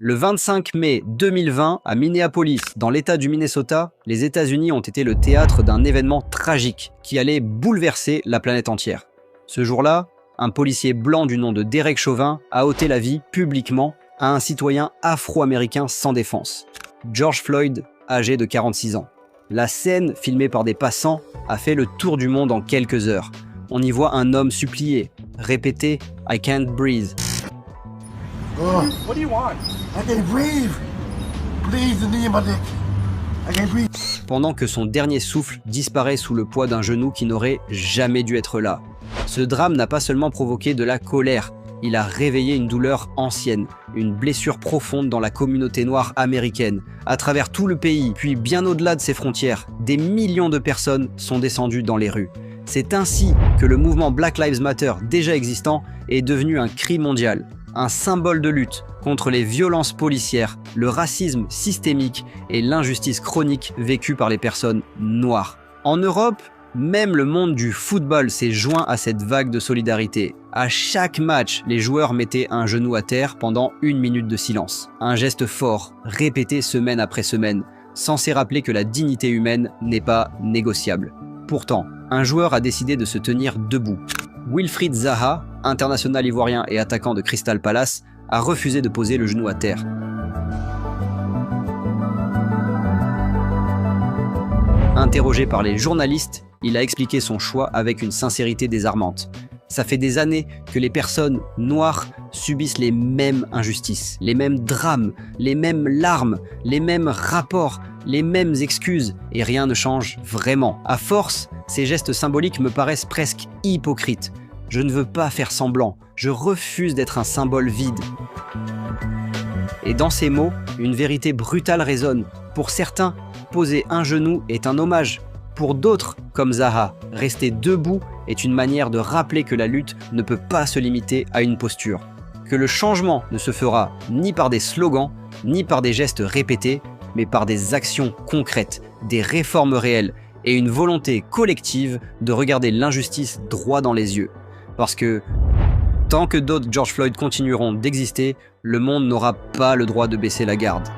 Le 25 mai 2020, à Minneapolis, dans l'État du Minnesota, les États-Unis ont été le théâtre d'un événement tragique qui allait bouleverser la planète entière. Ce jour-là, un policier blanc du nom de Derek Chauvin a ôté la vie publiquement à un citoyen afro-américain sans défense, George Floyd, âgé de 46 ans. La scène, filmée par des passants, a fait le tour du monde en quelques heures. On y voit un homme supplier, répéter « I can't breathe ». Oh, what do you want? I can't breathe. Please, the knee in my neck. I can't breathe. Pendant que son dernier souffle disparaît sous le poids d'un genou qui n'aurait jamais dû être là. Ce drame n'a pas seulement provoqué de la colère, il a réveillé une douleur ancienne, une blessure profonde dans la communauté noire américaine. À travers tout le pays, puis bien au-delà de ses frontières, des millions de personnes sont descendues dans les rues. C'est ainsi que le mouvement Black Lives Matter, déjà existant, est devenu un cri mondial. Un symbole de lutte contre les violences policières, le racisme systémique et l'injustice chronique vécue par les personnes noires. En Europe, même le monde du football s'est joint à cette vague de solidarité. À chaque match, les joueurs mettaient un genou à terre pendant 1 minute de silence. Un geste fort, répété semaine après semaine, censé rappeler que la dignité humaine n'est pas négociable. Pourtant, un joueur a décidé de se tenir debout. Wilfried Zaha, international ivoirien et attaquant de Crystal Palace, a refusé de poser le genou à terre. Interrogé par les journalistes, il a expliqué son choix avec une sincérité désarmante. Ça fait des années que les personnes noires subissent les mêmes injustices, les mêmes drames, les mêmes larmes, les mêmes rapports, les mêmes excuses, et rien ne change vraiment. À force, ces gestes symboliques me paraissent presque hypocrites. Je ne veux pas faire semblant, je refuse d'être un symbole vide. Et dans ces mots, une vérité brutale résonne. Pour certains, poser un genou est un hommage. Pour d'autres, comme Zaha, rester debout est une manière de rappeler que la lutte ne peut pas se limiter à une posture. Que le changement ne se fera ni par des slogans, ni par des gestes répétés, mais par des actions concrètes, des réformes réelles et une volonté collective de regarder l'injustice droit dans les yeux. Parce que tant que d'autres George Floyd continueront d'exister, le monde n'aura pas le droit de baisser la garde.